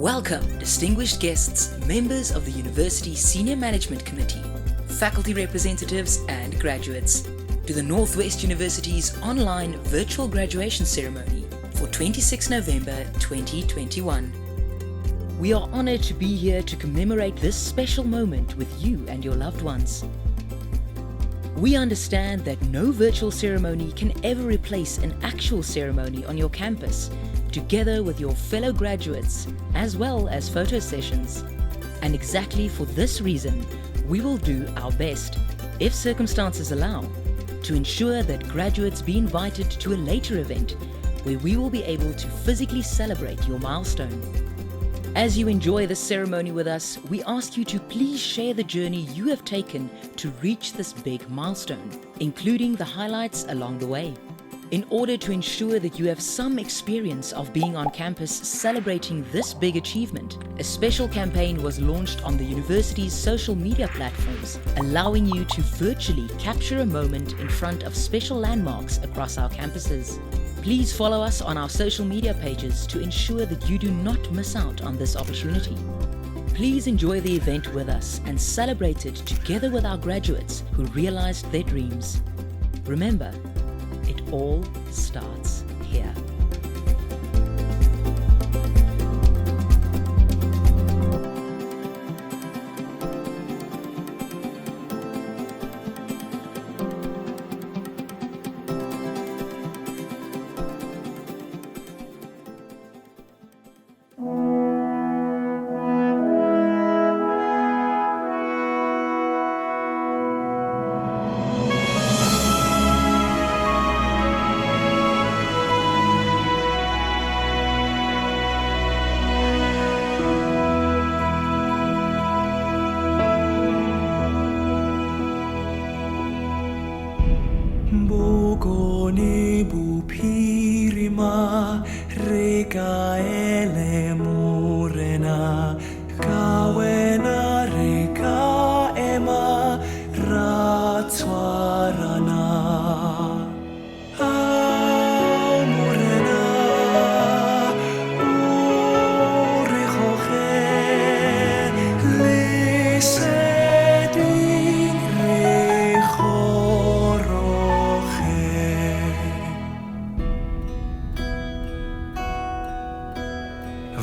Welcome, distinguished guests, members of the University Senior Management Committee, faculty representatives and graduates, to the Northwest University's online virtual graduation ceremony for 26 November 2021. We are honored to be here to commemorate this special moment with you and your loved ones. We understand that no virtual ceremony can ever replace an actual ceremony on your campus, together with your fellow graduates, as well as photo sessions. And exactly for this reason, we will do our best, if circumstances allow, to ensure that graduates be invited to a later event where we will be able to physically celebrate your milestone. As you enjoy this ceremony with us, we ask you to please share the journey you have taken to reach this big milestone, including the highlights along the way. In order to ensure that you have some experience of being on campus celebrating this big achievement, a special campaign was launched on the university's social media platforms, allowing you to virtually capture a moment in front of special landmarks across our campuses. Please follow us on our social media pages to ensure that you do not miss out on this opportunity. Please enjoy the event with us and celebrate it together with our graduates who realized their dreams. Remember, it all starts here.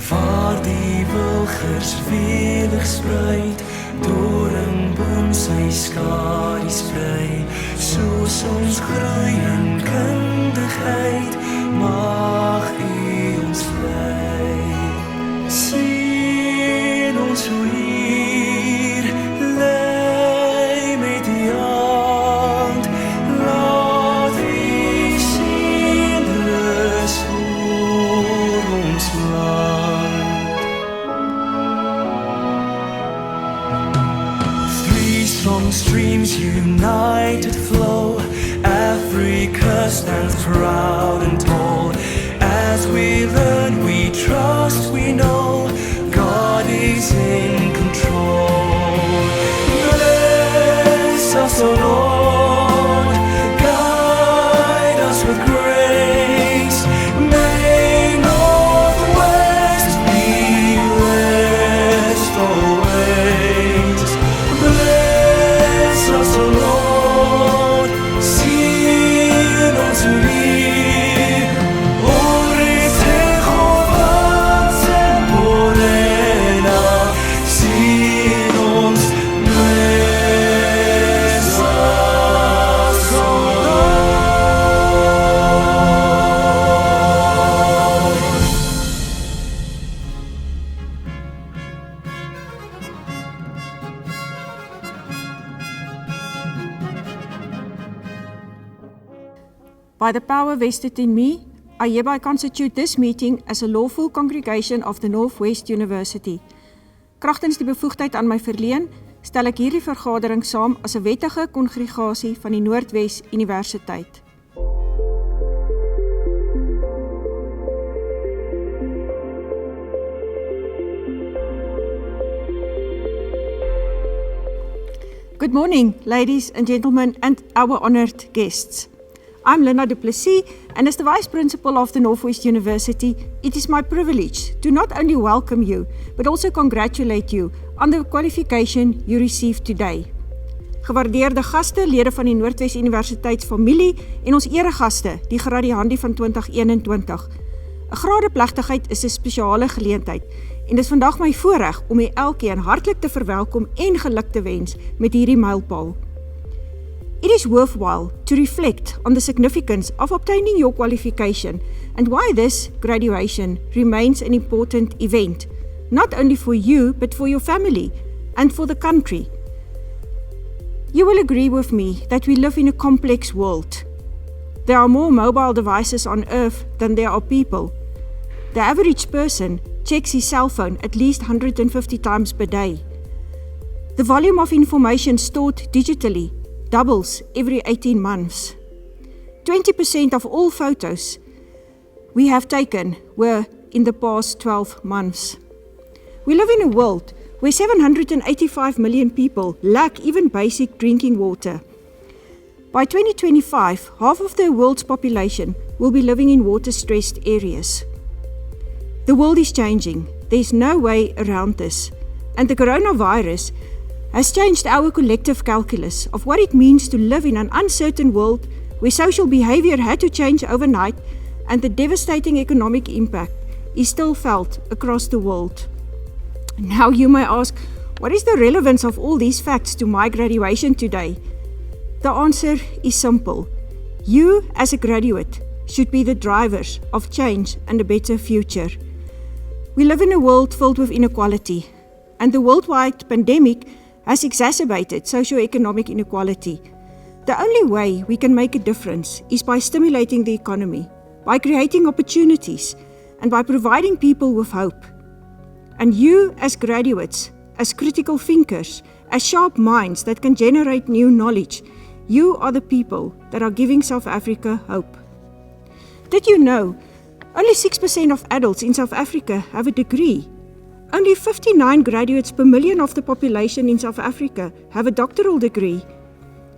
Waar die wilgers welig spruit, doringboom sy skadu sprei, soos ons groei in kundigheid, mag U ons lei. Sien ons hoe hier lei met die hand, laat U sien rus oor ons land. Strong streams united flow, Africa stands proud and tall. As we learn, we trust, we know God is in control. Bless us, O Lord, guide us with grace. May Northwest be blessed always. Bless us, O Lord, sien ons hier, Morena, sien ons, bless us, O By the power vested in me, I hereby constitute this meeting as a lawful congregation of the Northwest University. Kragtens die bevoegdheid aan my verleen, stel ek hierdie vergadering saam as 'n wettige kongregasie van die Noordwes-universiteit. Good morning, ladies and gentlemen, and our honored guests. I'm Lina du Plessis, and as the Vice Principal of the Northwest University, it is my privilege to not only welcome you, but also congratulate you on the qualification you received today. Gewaardeerde gaste, lede van die Noordwes-universiteit familie en ons eregaste, die gradiandi van 2021. 'n Gradeplegtigheid is 'n spesiale geleentheid en dit is vandag my voorreg om u elkeen hartlik te verwelkom en geluk te wens met hierdie mylpaal. It is worthwhile to reflect on the significance of obtaining your qualification and why this graduation remains an important event, not only for you but for your family and for the country. You will agree with me that we live in a complex world. There are more mobile devices on Earth than there are people. The average person checks his cell phone at least 150 times per day. The volume of information stored digitally doubles every 18 months. 20% of all photos we have taken were in the past 12 months. We live in a world where 785 million people lack even basic drinking water. By 2025, half of the world's population will be living in water-stressed areas. The world is changing. There is no way around this. And the coronavirus has changed our collective calculus of what it means to live in an uncertain world where social behavior had to change overnight and the devastating economic impact is still felt across the world. Now you may ask, what is the relevance of all these facts to my graduation today? The answer is simple. You, as a graduate, should be the drivers of change and a better future. We live in a world filled with inequality, and the worldwide pandemic has exacerbated socio-economic inequality. The only way we can make a difference is by stimulating the economy, by creating opportunities, and by providing people with hope. And you, as graduates, as critical thinkers, as sharp minds that can generate new knowledge, you are the people that are giving South Africa hope. Did you know only 6% of adults in South Africa have a degree? Only 59 graduates per million of the population in South Africa have a doctoral degree.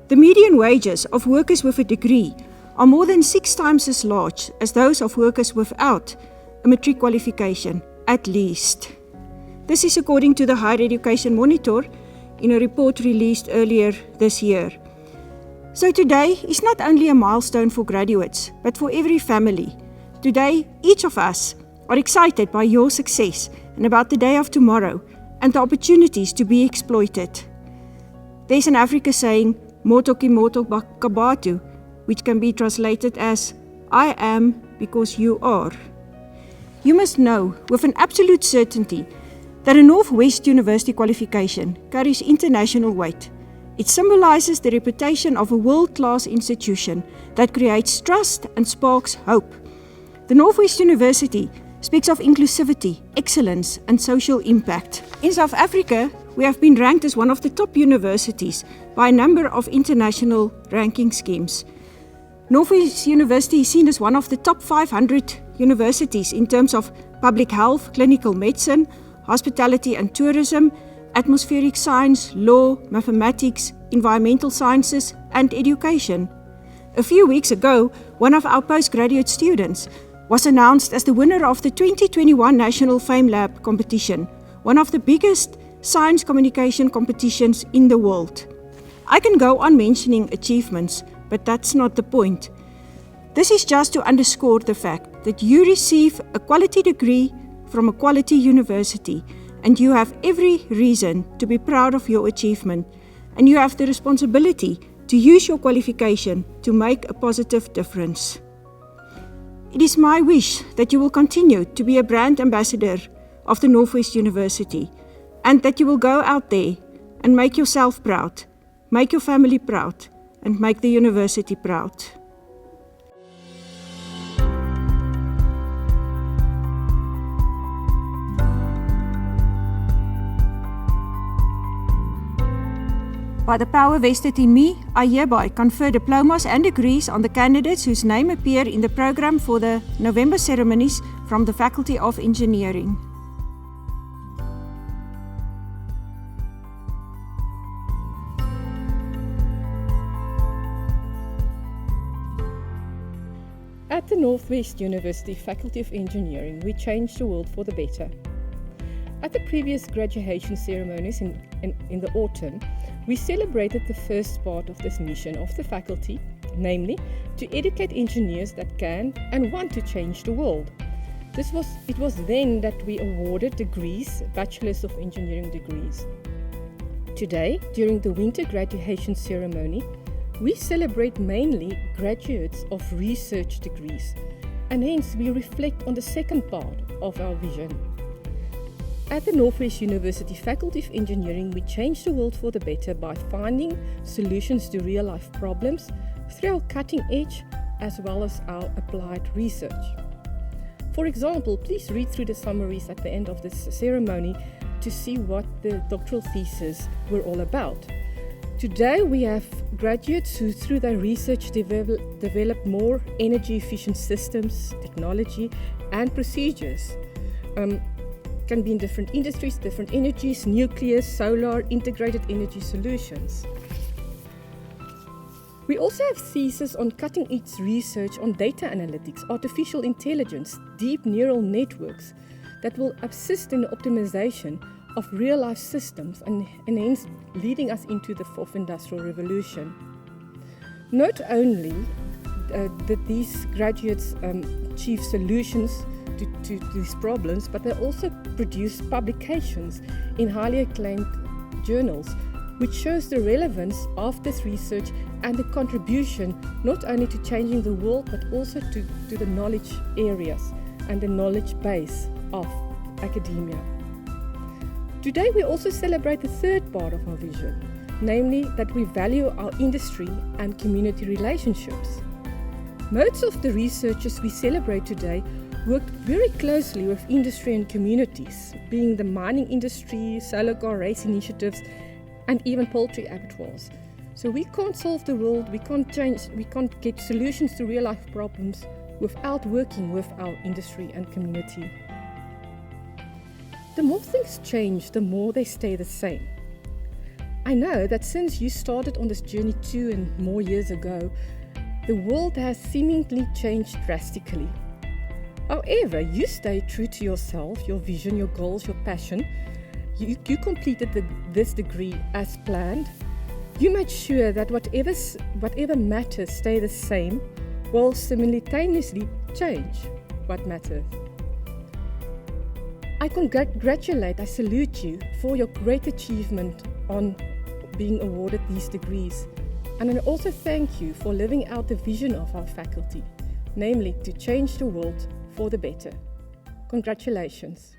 The median wages of workers with a degree are more than 6 times as large as those of workers without a matric qualification, at least. This is according to the Higher Education Monitor in a report released earlier this year. So today is not only a milestone for graduates, but for every family. Today, each of us are excited by your success and about the day of tomorrow and the opportunities to be exploited. There's an Africa saying, "Motoki motok kabatu," which can be translated as, "I am because you are." You must know with an absolute certainty that a Northwest University qualification carries international weight. It symbolizes the reputation of a world-class institution that creates trust and sparks hope. The Northwest University speaks of inclusivity, excellence, and social impact. In South Africa, we have been ranked as one of the top universities by a number of international ranking schemes. Northwest University is seen as one of the top 500 universities in terms of public health, clinical medicine, hospitality and tourism, atmospheric science, law, mathematics, environmental sciences, and education. A few weeks ago, one of our postgraduate students was announced as the winner of the 2021 National Fame Lab competition, one of the biggest science communication competitions in the world. I can go on mentioning achievements, but that's not the point. This is just to underscore the fact that you receive a quality degree from a quality university, and you have every reason to be proud of your achievement, and you have the responsibility to use your qualification to make a positive difference. It is my wish that you will continue to be a brand ambassador of the Northwest University, and that you will go out there and make yourself proud, make your family proud, and make the university proud. By the power vested in me, I hereby confer diplomas and degrees on the candidates whose name appear in the program for the November ceremonies from the Faculty of Engineering. Northwest University Faculty of Engineering, we change the world for the better. At the previous graduation ceremonies in the autumn, we celebrated the first part of this mission of the faculty, namely to educate engineers that can and want to change the world. It was then that we awarded degrees, Bachelors of Engineering degrees. Today, during the winter graduation ceremony, we celebrate mainly graduates of research degrees, and hence we reflect on the second part of our vision. At the Northwest University Faculty of Engineering, we change the world for the better by finding solutions to real-life problems through our cutting edge as well as our applied research. For example, please read through the summaries at the end of this ceremony to see what the doctoral theses were all about. Today we have graduates who, through their research, develop more energy-efficient systems, technology, and procedures. Can be in different industries, different energies, nuclear, solar, integrated energy solutions. We also have theses on cutting-edge research on data analytics, artificial intelligence, deep neural networks that will assist in the optimization of real-life systems and hence leading us into the fourth industrial revolution. Not only did these graduates achieve solutions to these problems, but they also produce publications in highly acclaimed journals, which shows the relevance of this research and the contribution not only to changing the world, but also to the knowledge areas and the knowledge base of academia. Today we also celebrate the third part of our vision, namely that we value our industry and community relationships. Most of the researchers we celebrate today worked very closely with industry and communities, being the mining industry, solar car race initiatives, and even poultry abattoirs. So we can't solve the world, we can't get solutions to real life problems without working with our industry and community. The more things change, the more they stay the same. I know that since you started on this journey 2 and more years ago, the world has seemingly changed drastically. However, you stay true to yourself, your vision, your goals, your passion. You completed this degree as planned. You made sure that whatever matters stay the same, while simultaneously change what matters. I congratulate, I salute you for your great achievement on being awarded these degrees. And I also thank you for living out the vision of our faculty, namely to change the world for the better. Congratulations.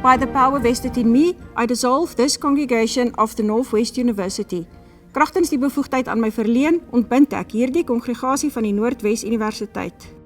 By the power vested in me, I dissolve this congregation of the Northwest University. Kragtens die bevoegdheid aan my verleen, ontbind ek hierdie kongregasie van die Noordwes-universiteit.